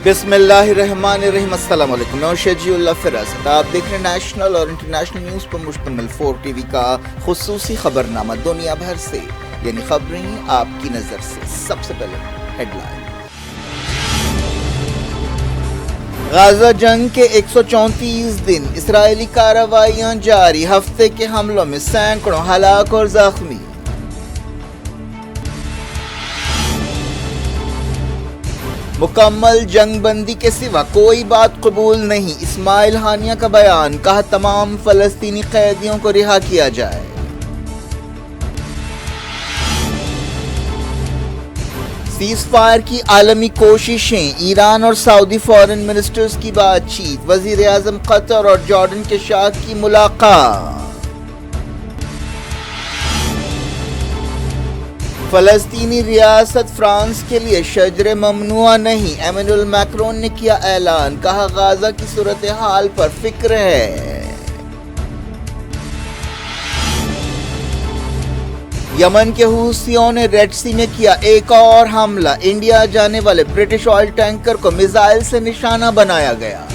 بسم اللہ الرحمن الرحیم۔ السلام علیکم، میں شجیع اللہ فراست۔ آپ دیکھ رہے ہیں نیشنل اور انٹرنیشنل نیوز پر مشتمل 4 ٹی وی کا خصوصی خبرنامہ دنیا بھر سے، یعنی خبریں آپ کی نظر سے۔ سب سے پہلے ہیڈ لائن۔ غزہ جنگ کے 134 دن، اسرائیلی کارروائیاں جاری، ہفتے کے حملوں میں سینکڑوں ہلاک اور زخمی۔ مکمل جنگ بندی کے سوا کوئی بات قبول نہیں، اسماعیل ہانیہ کا بیان، کہا تمام فلسطینی قیدیوں کو رہا کیا جائے۔ سیز فائر کی عالمی کوششیں، ایران اور سعودی فارن منسٹرز کی بات چیت، وزیر اعظم قطر اور جارڈن کے شاہ کی ملاقات۔ فلسطینی ریاست فرانس کے لیے شجر ممنوع نہیں، ایمانوئل میکرون نے کیا اعلان، کہا غزہ کی صورتحال پر فکر ہے۔ یمن کے حوثیوں نے ریڈ سی میں کیا ایک اور حملہ، انڈیا جانے والے برٹش آئل ٹینکر کو میزائل سے نشانہ بنایا گیا۔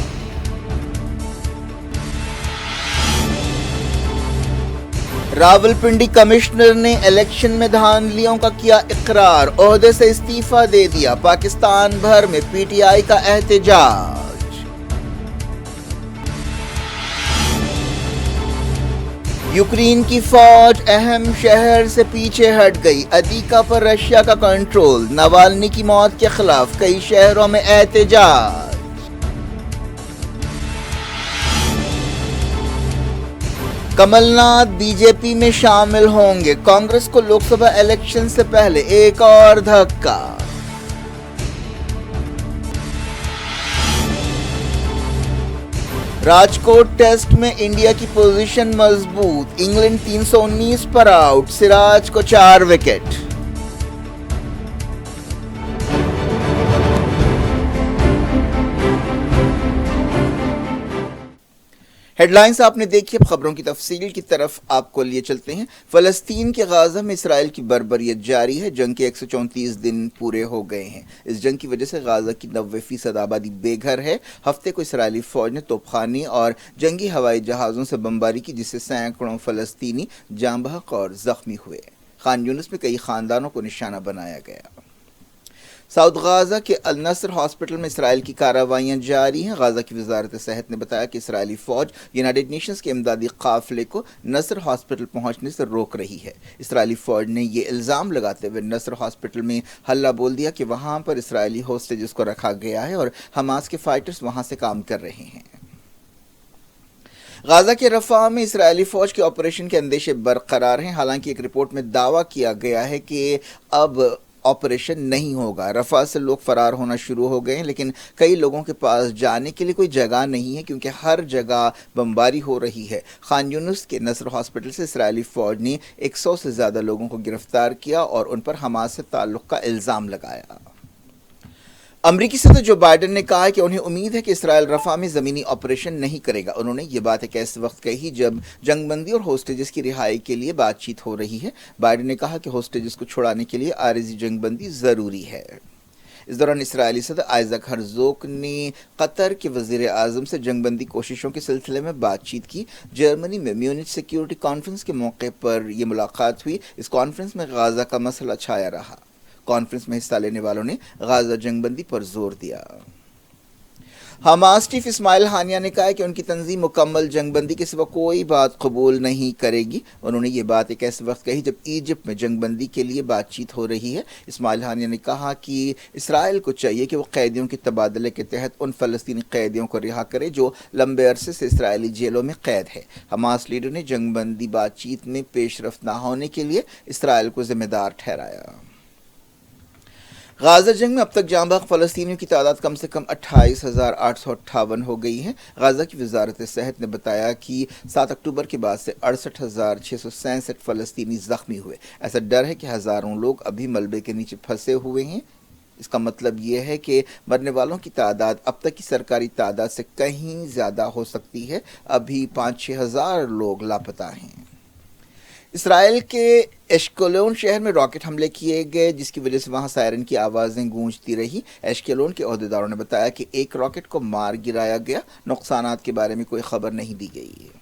راولپنڈی کمشنر نے الیکشن میں دھاندلیوں کا کیا اقرار، عہدے سے استعفیٰ دے دیا، پاکستان بھر میں پی ٹی آئی کا احتجاج۔ یوکرین کی فوج اہم شہر سے پیچھے ہٹ گئی، ادیکا پر رشیا کا کنٹرول، نوالنی کی موت کے خلاف کئی شہروں میں احتجاج۔ کمل ناتھ بی جے پی میں شامل ہوں گے، کانگریس کو لوک سبھا الیکشن سے پہلے ایک اور دھکا۔ راجکوٹ ٹیسٹ میں انڈیا کی پوزیشن مضبوط، انگلینڈ 319 پر آؤٹ، سراج کو 4 وکٹ۔ ہیڈ لائنز آپ نے دیکھی، اب خبروں کی تفصیل کی طرف آپ کو لیے چلتے ہیں۔ فلسطین کے غزہ میں اسرائیل کی بربریت جاری ہے، جنگ کے 134 دن پورے ہو گئے ہیں۔ اس جنگ کی وجہ سے غزہ کی 90% آبادی بے گھر ہے۔ ہفتے کو اسرائیلی فوج نے توپ خانے اور جنگی ہوائی جہازوں سے بمباری کی، جس سے سینکڑوں فلسطینی جاں بحق اور زخمی ہوئے۔ خان یونس میں کئی خاندانوں کو نشانہ بنایا گیا۔ ساؤتھ غزہ کے النصر ہاسپٹل میں اسرائیل کی کارروائیاں جاری ہیں۔ غزہ کی وزارت صحت نے بتایا کہ اسرائیلی فوج یونائیٹڈ نیشنز کے امدادی قافلے کو نصر ہاسپٹل پہنچنے سے روک رہی ہے۔ اسرائیلی فوج نے یہ الزام لگاتے ہوئے نصر ہاسپٹل میں ہلہ بول دیا کہ وہاں پر اسرائیلی ہوسٹیجز کو رکھا گیا ہے اور حماس کے فائٹرز وہاں سے کام کر رہے ہیں۔ غزہ کے رفح میں اسرائیلی فوج کے آپریشن کے اندیشے برقرار ہیں، حالانکہ ایک رپورٹ میں دعویٰ کیا گیا ہے کہ اب آپریشن نہیں ہوگا۔ رفح سے لوگ فرار ہونا شروع ہو گئے ہیں، لیکن کئی لوگوں کے پاس جانے کے لیے کوئی جگہ نہیں ہے کیونکہ ہر جگہ بمباری ہو رہی ہے۔ خان یونس کے نصر ہاسپٹل سے اسرائیلی فوج نے 100 سے زیادہ لوگوں کو گرفتار کیا اور ان پر حماس سے تعلق کا الزام لگایا۔ امریکی صدر جو بائیڈن نے کہا کہ انہیں امید ہے کہ اسرائیل رفح میں زمینی آپریشن نہیں کرے گا۔ انہوں نے یہ بات ایک ایسے وقت کہی جب جنگ بندی اور ہوسٹیجز کی رہائی کے لیے بات چیت ہو رہی ہے۔ بائیڈن نے کہا کہ ہوسٹیجز کو چھڑانے کے لیے عارضی جنگ بندی ضروری ہے۔ اس دوران اسرائیلی صدر آئزک ہرزوگ نے قطر کے وزیر اعظم سے جنگ بندی کوششوں کے سلسلے میں بات چیت کی۔ جرمنی میں میونچ سیکیورٹی کانفرنس کے موقع پر یہ ملاقات ہوئی۔ اس کانفرنس میں غزہ کا مسئلہ چھایا رہا۔ کانفرنس میں حصہ لینے والوں نے غزہ جنگ بندی پر زور دیا۔ حماس چیف اسماعیل ہانیہ نے کہا کہ ان کی تنظیم مکمل جنگ بندی کے سوا کوئی بات قبول نہیں کرے گی۔ انہوں نے یہ بات ایک ایسے وقت کہی جب ایجپٹ میں جنگ بندی کے لیے بات چیت ہو رہی ہے۔ اسماعیل ہانیہ نے کہا کہ اسرائیل کو چاہیے کہ وہ قیدیوں کے تبادلے کے تحت ان فلسطینی قیدیوں کو رہا کرے جو لمبے عرصے سے اسرائیلی جیلوں میں قید ہے۔ حماس لیڈر نے جنگ بندی بات چیت میں پیش رفت نہ ہونے کے لیے اسرائیل کو ذمہ دار ٹھہرایا۔ غزہ جنگ میں اب تک جاں بحق فلسطینیوں کی تعداد کم سے کم 28,858 ہو گئی ہے۔ غزہ کی وزارت صحت نے بتایا کہ 7 اکتوبر کے بعد سے 68,667 فلسطینی زخمی ہوئے۔ ایسا ڈر ہے کہ ہزاروں لوگ ابھی ملبے کے نیچے پھنسے ہوئے ہیں۔ اس کا مطلب یہ ہے کہ مرنے والوں کی تعداد اب تک کی سرکاری تعداد سے کہیں زیادہ ہو سکتی ہے۔ ابھی 5-6 ہزار لوگ لاپتہ ہیں۔ اسرائیل کے ایشکلون شہر میں راکٹ حملے کیے گئے جس کی وجہ سے وہاں سائرن کی آوازیں گونجتی رہی۔ ایشکلون کے عہدیداروں نے بتایا کہ ایک راکٹ کو مار گرایا گیا، نقصانات کے بارے میں کوئی خبر نہیں دی گئی ہے۔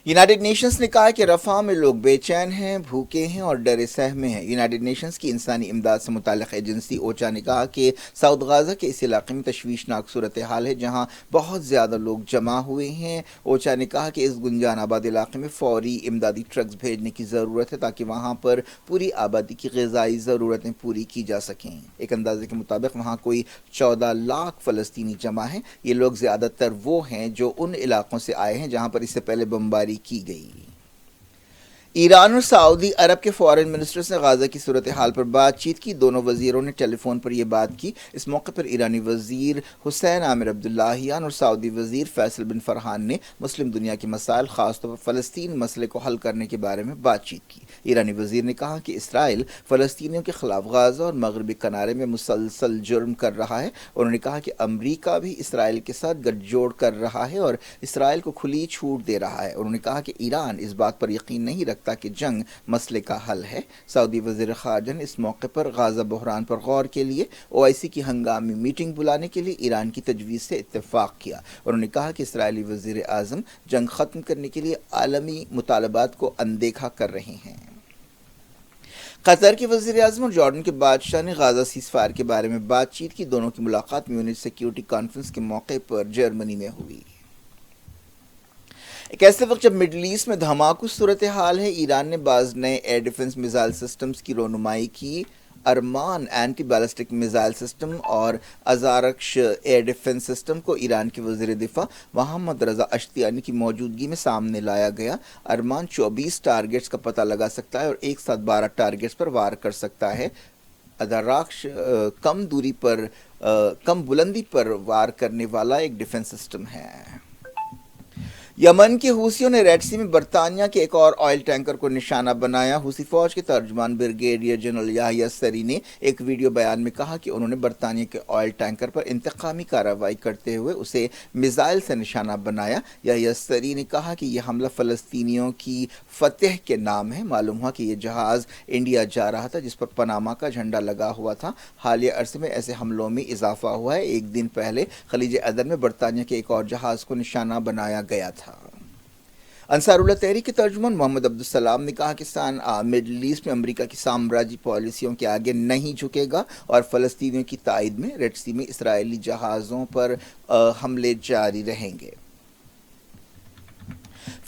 یونائیٹڈ نیشنز نے کہا کہ رفح میں لوگ بے چین ہیں، بھوکے ہیں اور ڈرے سہمے ہیں۔ یونائیٹڈ نیشنز کی انسانی امداد سے متعلق ایجنسی اوچا نے کہا کہ ساؤتھ غازہ کے اس علاقے میں تشویشناک صورتحال ہے جہاں بہت زیادہ لوگ جمع ہوئے ہیں۔ اوچا نے کہا کہ اس گنجان آباد علاقے میں فوری امدادی ٹرکس بھیجنے کی ضرورت ہے تاکہ وہاں پر پوری آبادی کی غذائی ضرورتیں پوری کی جا سکیں۔ ایک اندازے کے مطابق وہاں کوئی 14 لاکھ فلسطینی جمع ہیں۔ یہ لوگ زیادہ تر وہ ہیں جو ان علاقوں سے آئے ہیں جہاں پر اس سے پہلے بمباری کی گئی۔ ایران اور سعودی عرب کے فارن منسٹرز نے غزہ کی صورتحال پر بات چیت کی۔ دونوں وزیروں نے ٹیلی فون پر یہ بات کی۔ اس موقع پر ایرانی وزیر حسین عامر عبداللہیان اور سعودی وزیر فیصل بن فرحان نے مسلم دنیا کے مسائل، خاص طور پر فلسطین مسئلے کو حل کرنے کے بارے میں بات چیت کی۔ ایرانی وزیر نے کہا کہ اسرائیل فلسطینیوں کے خلاف غزہ اور مغربی کنارے میں مسلسل جرم کر رہا ہے۔ انہوں نے کہا کہ امریکہ بھی اسرائیل کے ساتھ گٹھ جوڑ کر رہا ہے اور اسرائیل کو کھلی چھوٹ دے رہا ہے۔ انہوں نے کہا کہ ایران اس بات پر یقین نہیں رکھتا کہ جنگ مسئلے کا حل ہے۔ سعودی وزیر خارجہ نے اس موقع پر غزہ بحران پر غور کے لیے OIC کی ہنگامی میٹنگ بلانے کے لیے ایران کی تجویز سے اتفاق کیا۔ انہوں نے کہا کہ اسرائیلی وزیر اعظم جنگ ختم کرنے کے لیے عالمی مطالبات کو اندیکھا کر رہے ہیں۔ قطر کے وزیر اعظم اور جارڈن کے بادشاہ نے غزہ سیز فائر کے بارے میں بات چیت کی۔ دونوں کی ملاقات میونخ سیکیورٹی کانفرنس کے موقع پر جرمنی میں ہوئی۔ ایک ایسے وقت جب مڈل ایسٹ میں دھماکوں صورتحال ہے، ایران نے بعض نئے ایئر ڈیفنس میزائل سسٹمز کی رونمائی کی۔ ارمان اینٹی بیلسٹک میزائل سسٹم اور ازارکش ایئر ڈیفنس سسٹم کو ایران کے وزیر دفاع محمد رضا اشتیانی کی موجودگی میں سامنے لایا گیا۔ ارمان 24 ٹارگٹس کا پتہ لگا سکتا ہے اور ایک ساتھ 12 ٹارگٹس پر وار کر سکتا ہے۔ ازارکش کم بلندی پر وار کرنے والا ایک ڈیفنس سسٹم ہے۔ یمن کے حوثیوں نے ریڈ سی میں برطانیہ کے ایک اور آئل ٹینکر کو نشانہ بنایا۔ حوثی فوج کے ترجمان بریگیڈیئر جنرل یحییٰ سری نے ایک ویڈیو بیان میں کہا کہ انہوں نے برطانیہ کے آئل ٹینکر پر انتقامی کارروائی کرتے ہوئے اسے میزائل سے نشانہ بنایا۔ یحییٰ سری نے کہا کہ یہ حملہ فلسطینیوں کی فتح کے نام ہے۔ معلوم ہوا کہ یہ جہاز انڈیا جا رہا تھا جس پر پاناما کا جھنڈا لگا ہوا تھا۔ حالیہ عرصے میں ایسے حملوں میں اضافہ ہوا ہے۔ ایک دن پہلے خلیج عدن میں برطانیہ کے ایک اور جہاز کو نشانہ بنایا گیا تھا۔ انصار اللہ تحریک کے ترجمان محمد عبدالسلام نے کہا کہ مڈل ایسٹ میں امریکہ کی سامراجی پالیسیوں کے آگے نہیں جھکے گا اور فلسطینیوں کی تائید میں ریڈ سی میں اسرائیلی جہازوں پر حملے جاری رہیں گے۔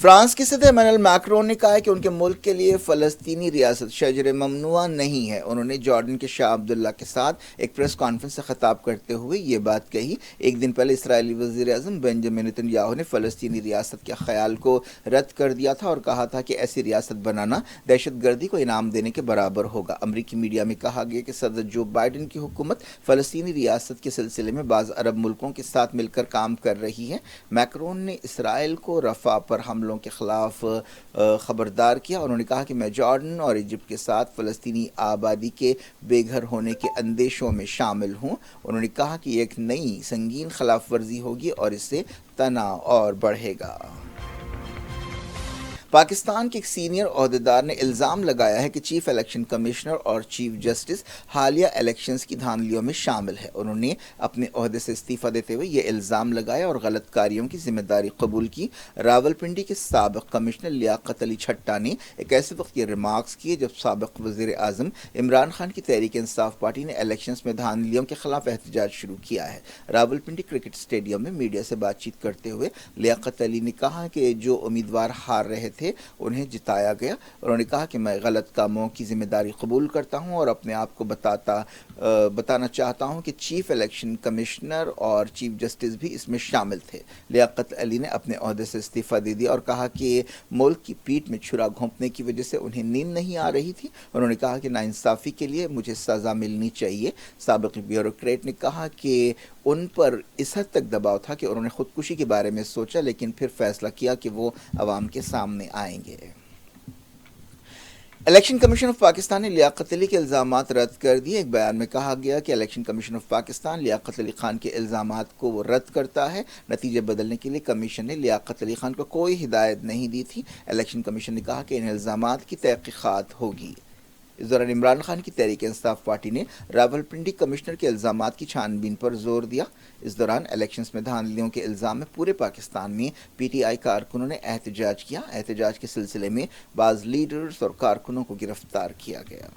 فرانس کے صدر ایمینوئل میکرون نے کہا ہے کہ ان کے ملک کے لیے فلسطینی ریاست شجر ممنوعہ نہیں ہے۔ انہوں نے جارڈن کے شاہ عبداللہ کے ساتھ ایک پریس کانفرنس سے خطاب کرتے ہوئے یہ بات کہی۔ ایک دن پہلے اسرائیلی وزیر اعظم بنجامن نیتن یاہو نے فلسطینی ریاست کے خیال کو رد کر دیا تھا اور کہا تھا کہ ایسی ریاست بنانا دہشت گردی کو انعام دینے کے برابر ہوگا۔ امریکی میڈیا میں کہا گیا کہ صدر جو بائیڈن کی حکومت فلسطینی ریاست کے سلسلے میں بعض عرب ملکوں کے ساتھ مل کر کام کر رہی ہے۔ میکرون نے اسرائیل کو رفح پر حملوں کے خلاف خبردار کیا۔ انہوں نے کہا کہ میں جارڈن اور ایجپٹ کے ساتھ فلسطینی آبادی کے بے گھر ہونے کے اندیشوں میں شامل ہوں۔ انہوں نے کہا کہ یہ ایک نئی سنگین خلاف ورزی ہوگی اور اس سے تناؤ اور بڑھے گا۔ پاکستان کے ایک سینئر عہدیدار نے الزام لگایا ہے کہ چیف الیکشن کمشنر اور چیف جسٹس حالیہ الیکشنز کی دھاندلیوں میں شامل ہے۔ انہوں نے اپنے عہدے سے استعفیٰ دیتے ہوئے یہ الزام لگایا اور غلط کاریوں کی ذمہ داری قبول کی۔ راولپنڈی کے سابق کمشنر لیاقت علی چھٹا نے ایک ایسے وقت یہ ریمارکس کیے جب سابق وزیر اعظم عمران خان کی تحریک انصاف پارٹی نے الیکشنز میں دھاندلیوں کے خلاف احتجاج شروع کیا ہے۔ راولپنڈی کرکٹ اسٹیڈیم میں میڈیا سے بات چیت کرتے ہوئے لیاقت علی نے کہا کہ جو امیدوار ہار رہے تھے انہیں جتایا گیا۔ انہوں نے کہا کہ میں غلط کاموں کی ذمہ داری قبول کرتا ہوں اور اپنے آپ کو بتانا چاہتا ہوں کہ چیف الیکشن کمشنر اور چیف جسٹس بھی اس میں شامل تھے۔ لیاقت علی نے اپنے عہدے سے استعفیٰ دے دیا اور کہا کہ ملک کی پیٹھ میں چھرا گھونپنے کی وجہ سے انہیں نیند نہیں آ رہی تھی۔ انہوں نے کہا کہ ناانصافی کے لیے مجھے سزا ملنی چاہیے۔ سابق بیوروکریٹ نے کہا کہ ان پر اس حد تک دباؤ تھا کہ انہوں نے خودکشی کے بارے میں سوچا لیکن پھر فیصلہ کیا کہ وہ عوام کے سامنے آئیں گے۔ الیکشن کمیشن آف پاکستان نے لیاقت علی کے الزامات رد کر دیے۔ ایک بیان میں کہا گیا کہ election commission of Pakistan Liaquat Ali Khan کے الزامات کو رد کرتا ہے۔ نتیجے بدلنے کے لیے کمیشن نے لیاقت علی خان کو کوئی ہدایت نہیں دی تھی۔ الیکشن کمیشن نے کہا کہ ان الزامات کی تحقیقات ہوگی۔ اس دوران عمران خان کی تحریک انصاف پارٹی نے راولپنڈی کمشنر کے الزامات کی چھان بین پر زور دیا۔ اس دوران الیکشنز میں دھاندلیوں کے الزام میں پورے پاکستان میں پی ٹی آئی کارکنوں نے احتجاج کیا۔ احتجاج کے سلسلے میں بعض لیڈرز اور کارکنوں کو گرفتار کیا گیا۔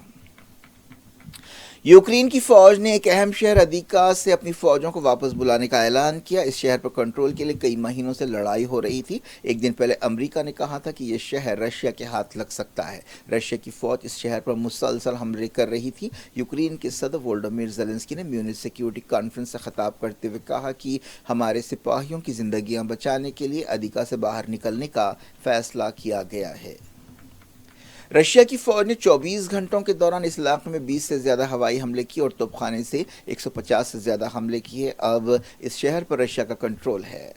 یوکرین کی فوج نے ایک اہم شہر ادیکا سے اپنی فوجوں کو واپس بلانے کا اعلان کیا۔ اس شہر پر کنٹرول کے لیے کئی مہینوں سے لڑائی ہو رہی تھی۔ ایک دن پہلے امریکہ نے کہا تھا کہ یہ شہر رشیا کے ہاتھ لگ سکتا ہے۔ رشیا کی فوج اس شہر پر مسلسل حملے کر رہی تھی۔ یوکرین کے صدر وولڈیمیر زیلنسکی نے میونخ سیکیورٹی کانفرنس سے خطاب کرتے ہوئے کہا کہ ہمارے سپاہیوں کی زندگیاں بچانے کے لیے ادیکا سے باہر نکلنے کا فیصلہ کیا گیا ہے۔ رشیا کی فوج نے 24 گھنٹوں کے دوران اس علاقے میں 20 سے زیادہ ہوائی حملے کیے اور توپ خانے سے 150 سے زیادہ حملے کیے۔ اب اس شہر پر رشیا کا کنٹرول ہے۔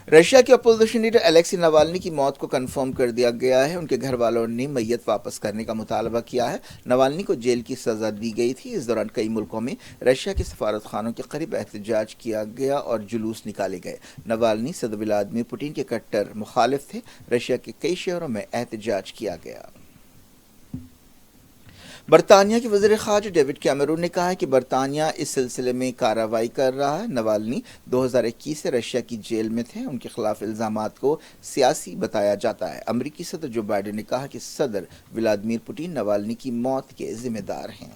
رشیا کے اپوزیشن لیڈر الیکسی نوالنی کی موت کو کنفرم کر دیا گیا ہے۔ ان کے گھر والوں نے میت واپس کرنے کا مطالبہ کیا ہے۔ نوالنی کو جیل کی سزا دی گئی تھی۔ اس دوران کئی ملکوں میں رشیا کے سفارت خانوں کے قریب احتجاج کیا گیا اور جلوس نکالے گئے۔ نوالنی صدر ولادیمیر پوٹین کے کٹر مخالف تھے۔ رشیا کے کئی شہروں میں احتجاج کیا گیا۔ برطانیہ کے وزیر خارجہ ڈیوڈ کیمرون نے کہا ہے کہ برطانیہ اس سلسلے میں کارروائی کر رہا ہے۔ نوالنی 2021 سے رشیا کی جیل میں تھے۔ ان کے خلاف الزامات کو سیاسی بتایا جاتا ہے۔ امریکی صدر جو بائیڈن نے کہا کہ صدر ولادیمیر پوٹین نوالنی کی موت کے ذمہ دار ہیں۔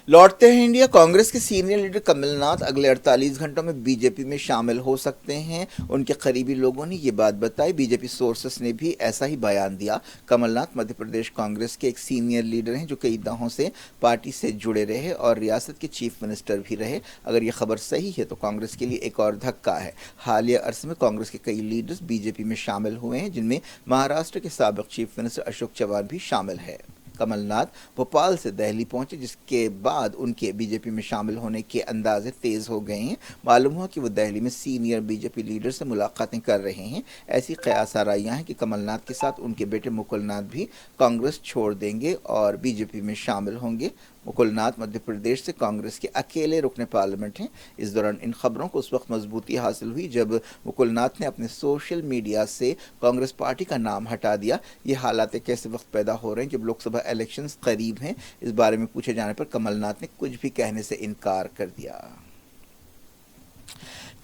لوٹتے ہیں انڈیا۔ کانگریس کے سینئر لیڈر کمل ناتھ اگلے 48 گھنٹوں میں بی جے پی میں شامل ہو سکتے ہیں۔ ان کے قریبی لوگوں نے یہ بات بتائی۔ بی جے پی سورسز نے بھی ایسا ہی بیان دیا۔ کمل ناتھ مدھیہ پردیش کانگریس کے ایک سینئر لیڈر ہیں جو کئی دہوں سے پارٹی سے جڑے رہے اور ریاست کے چیف منسٹر بھی رہے۔ اگر یہ خبر صحیح ہے تو کانگریس کے لیے ایک اور دھکا ہے۔ حالیہ عرصے میں کانگریس کے کئی لیڈرز بی جے پی میں شامل ہوئے ہیں، جن میں مہاراشٹر کے سابق چیف منسٹر اشوک چوہان بھی شامل ہے۔ کمل ناتھ بھوپال سے دہلی پہنچے، جس کے بعد ان کے بی جے پی میں شامل ہونے کے اندازے تیز ہو گئے ہیں۔ معلوم ہوا کہ وہ دہلی میں senior B J P leader سے ملاقاتیں کر رہے ہیں۔ ایسی قیاس آرائیاں ہیں کہ کمل ناتھ کے ساتھ ان کے بیٹے مکل ناتھ بھی کانگریس چھوڑ دیں گے اور بی جے پی میں شامل ہوں گے۔ مکل ناتھ مدھیہ پردیش سے کانگریس کے اکیلے رکن پارلیمنٹ ہیں۔ اس دوران ان خبروں کو اس وقت مضبوطی حاصل ہوئی جب مکل ناتھ نے اپنے سوشل میڈیا سے کانگریس پارٹی کا نام ہٹا دیا۔ یہ حالات کیسے وقت پیدا ہو رہے ہیں جب لوک سبھا الیکشنز قریب ہیں؟ اس بارے میں پوچھے جانے پر کمل ناتھ نے کچھ بھی کہنے سے انکار کر دیا۔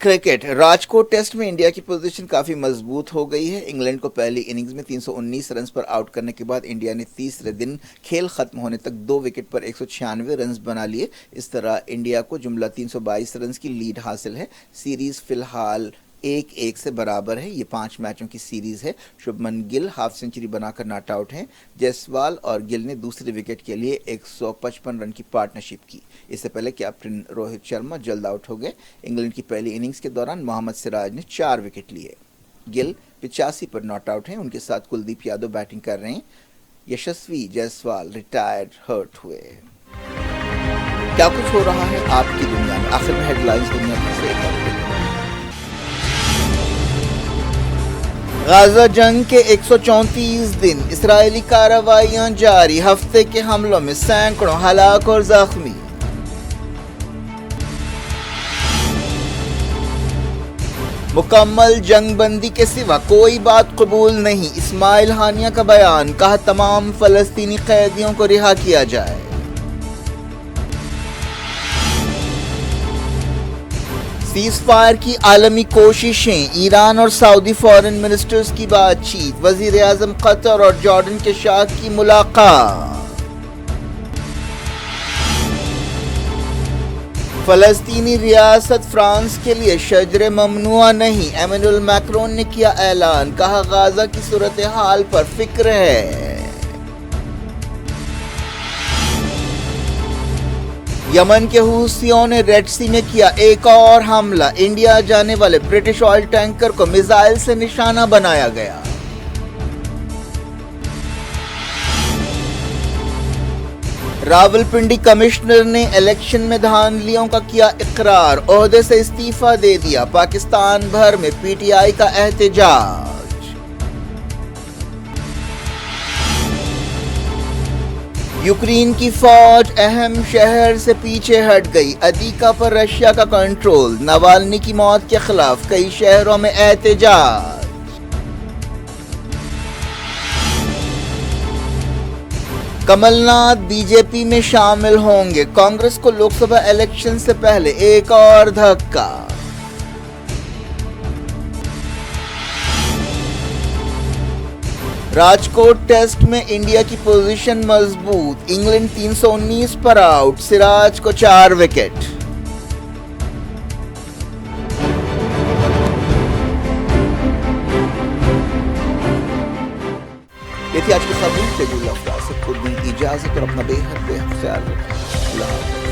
کرکٹ راجکوٹ ٹیسٹ میں انڈیا کی پوزیشن کافی مضبوط ہو گئی ہے۔ انگلینڈ کو پہلی اننگز میں 319 رنز پر آؤٹ کرنے کے بعد انڈیا نے تیسرے دن کھیل ختم ہونے تک 2 وکٹ پر 196 رنز بنا لیے۔ اس طرح انڈیا کو جملہ 322 رنز کی لیڈ حاصل ہے۔ سیریز فی الحال 1-1 سے برابر ہے۔ یہ 5 میچوں کی سیریز ہے۔ شبھمن گل ہاف سینچری بنا کر ناٹ آؤٹ ہیں۔ جیسوال اور گل نے دوسرے وکٹ کے لیے 155 رن کی پارٹنرشپ کی۔ اس سے پہلے کیپٹن روہت شرما جلد آؤٹ ہو گئے۔ انگلینڈ کی پہلی اننگز کے دوران محمد سراج نے 4 وکٹ لیے۔ گل 85 پر ناٹ آؤٹ ہیں۔ ان کے ساتھ کلدیپ یادو بیٹنگ کر رہے ہیں۔ یشسوی جیسوال ریٹائرڈ ہرٹ ہوئے۔ کیا کچھ ہو رہا ہے آپ کی دنیا میں؟ آخر میں ہیڈ لائنز دنیا بھر سے ایک بار پھر۔ غزہ جنگ کے 134 دن، اسرائیلی کارروائیاں جاری، ہفتے کے حملوں میں سینکڑوں ہلاک اور زخمی۔ مکمل جنگ بندی کے سوا کوئی بات قبول نہیں، اسماعیل ہانیہ کا بیان، کہا تمام فلسطینی قیدیوں کو رہا کیا جائے۔ سیز فائر کی عالمی کوششیں، ایران اور سعودی فارن منسٹرز کی بات چیت، وزیر اعظم قطر اور جارڈن کے شاہ کی ملاقات۔ فلسطینی ریاست فرانس کے لیے شجر ممنوع نہیں، ایمانوئل میکرون نے کیا اعلان، کہا غزہ کی صورتحال پر فکر ہے۔ یمن کے حوثیوں نے ریڈ سی میں کیا ایک اور حملہ، انڈیا جانے والے برٹش آئل ٹینکر کو میزائل سے نشانہ بنایا گیا۔ راولپنڈی کمشنر نے الیکشن میں دھاندلیوں کا کیا اقرار، عہدے سے استعفیٰ دے دیا۔ پاکستان بھر میں پی ٹی آئی کا احتجاج۔ یوکرین کی فوج اہم شہر سے پیچھے ہٹ گئی، ادیکا پر رشیا کا کنٹرول، نوالنی کی موت کے خلاف کئی شہروں میں احتجاج۔ کمل ناتھ بی جے پی میں شامل ہوں گے، کانگریس کو لوک سبھا الیکشن سے پہلے ایک اور دھکا۔ راجکوٹ ٹیسٹ میں انڈیا کی پوزیشن مضبوط، انگلینڈ 319 پر آؤٹ، سراج کو 4 وکٹ۔ یہ تھی آج کی خبریں، شیڈول افراد سے خود بھی اجازت اور اپنا بے حد خیال رکھیں۔ اللہ حافظ۔